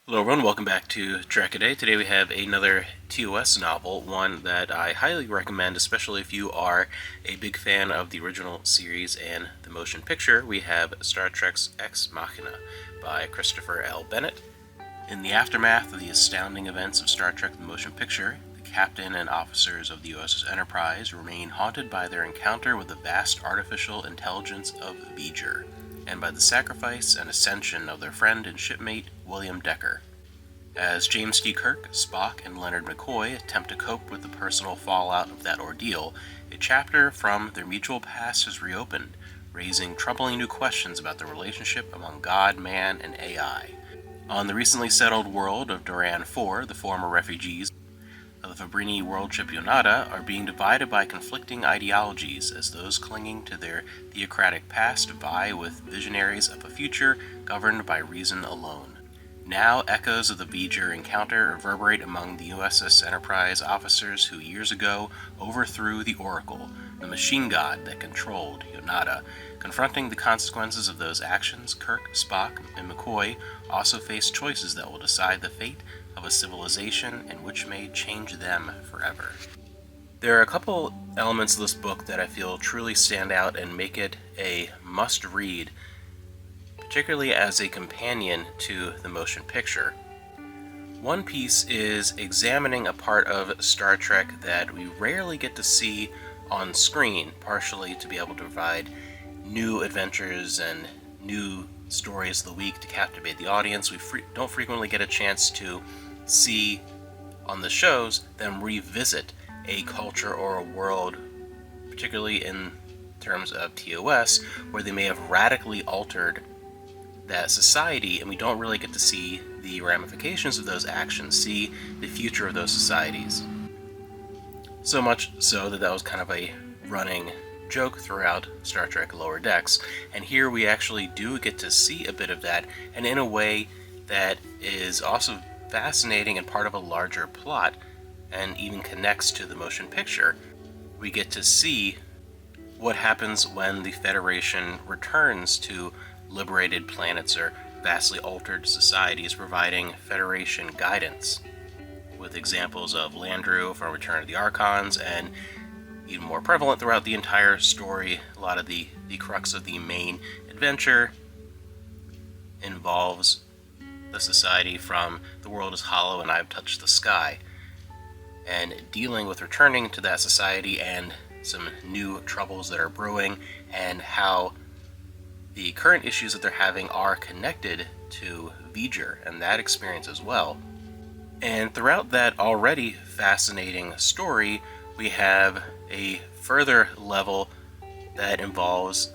Hello everyone, welcome back to Trek Today. Today we have another TOS novel, one that I highly recommend, especially if you are a big fan of the original series and the motion picture. We have Star Trek's Ex Machina by Christopher L. Bennett. In the aftermath of the astounding events of Star Trek the motion picture, the captain and officers of the USS Enterprise remain haunted by their encounter with the vast artificial intelligence of V'ger, and by the sacrifice and ascension of their friend and shipmate William Decker. As James T. Kirk, Spock, and Leonard McCoy attempt to cope with the personal fallout of that ordeal, a chapter from their mutual past has reopened, raising troubling new questions about the relationship among God, man, and AI. On the recently settled world of Duran 4, the former refugees of the Fabrini world ship Yonada are being divided by conflicting ideologies as those clinging to their theocratic past vie with visionaries of a future governed by reason alone. Now, echoes of the V'ger encounter reverberate among the USS Enterprise officers who years ago overthrew the Oracle, the machine god that controlled Yonada. Confronting the consequences of those actions, Kirk, Spock, and McCoy also face choices that will decide the fate of a civilization and which may change them forever. There are a couple elements of this book that I feel truly stand out and make it a must-read, particularly as a companion to the motion picture. One piece is examining a part of Star Trek that we rarely get to see on screen, partially to be able to provide new adventures and new stories of the week to captivate the audience. We don't frequently get a chance to see on the shows them revisit a culture or a world, particularly in terms of TOS, where they may have radically altered that society, and we don't really get to see the ramifications of those actions, see the future of those societies. So much so that was kind of a running joke throughout Star Trek Lower Decks, and here we actually do get to see a bit of that, and in a way that is also fascinating and part of a larger plot, and even connects to the motion picture. We get to see what happens when the Federation returns to liberated planets or vastly altered societies, providing Federation guidance, with examples of Landru from Return of the Archons, and even more prevalent throughout the entire story, a lot of the crux of the main adventure involves the society from The World is Hollow and I've Touched the Sky, and dealing with returning to that society and some new troubles that are brewing, and how the current issues that they're having are connected to V'ger and that experience as well. And throughout that already fascinating story, we have a further level that involves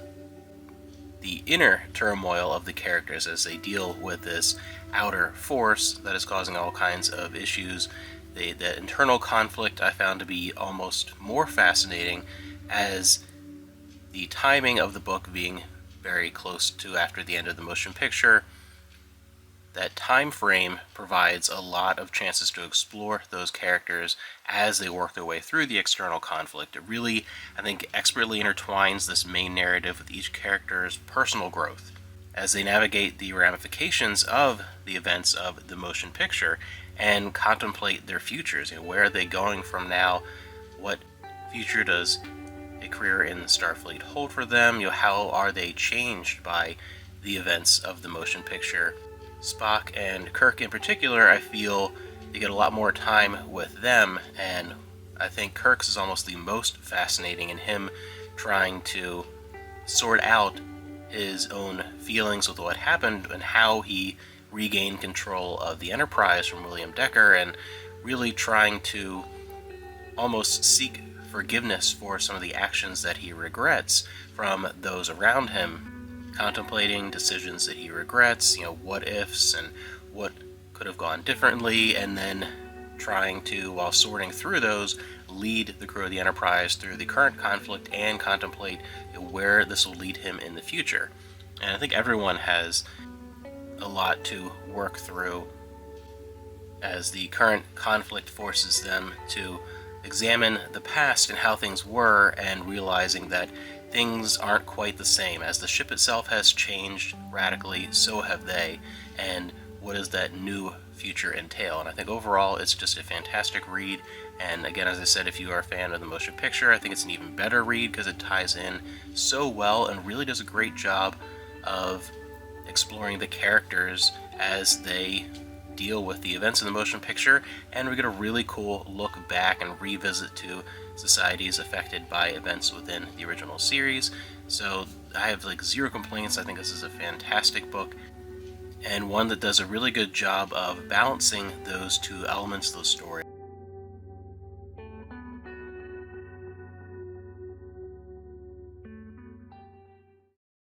the inner turmoil of the characters as they deal with this outer force that is causing all kinds of issues. The internal conflict I found to be almost more fascinating, as the timing of the book being very close to after the end of the motion picture. That time frame provides a lot of chances to explore those characters as they work their way through the external conflict. It really, I think, expertly intertwines this main narrative with each character's personal growth as they navigate the ramifications of the events of the motion picture and contemplate their futures. Where are they going from now? What future does a career in Starfleet hold for them? How are they changed by the events of the motion picture? Spock and Kirk in particular, I feel you get a lot more time with them, and I think Kirk's is almost the most fascinating in him trying to sort out his own feelings with what happened and how he regained control of the Enterprise from William Decker, and really trying to almost seek forgiveness for some of the actions that he regrets from those around him, contemplating decisions that he regrets, what ifs and what could have gone differently, and then trying to, while sorting through those, lead the crew of the Enterprise through the current conflict and contemplate where this will lead him in the future. And I think everyone has a lot to work through as the current conflict forces them to examine the past and how things were, and realizing that things aren't quite the same. As the ship itself has changed radically, so have they, and what does that new future entail. And I think overall it's just a fantastic read. And again, as I said, if you are a fan of the motion picture, I think it's an even better read because it ties in so well and really does a great job of exploring the characters as they deal with the events in the motion picture, and we get a really cool look back and revisit to societies affected by events within the original series. So I have like zero complaints. I think this is a fantastic book, and one that does a really good job of balancing those two elements of the story.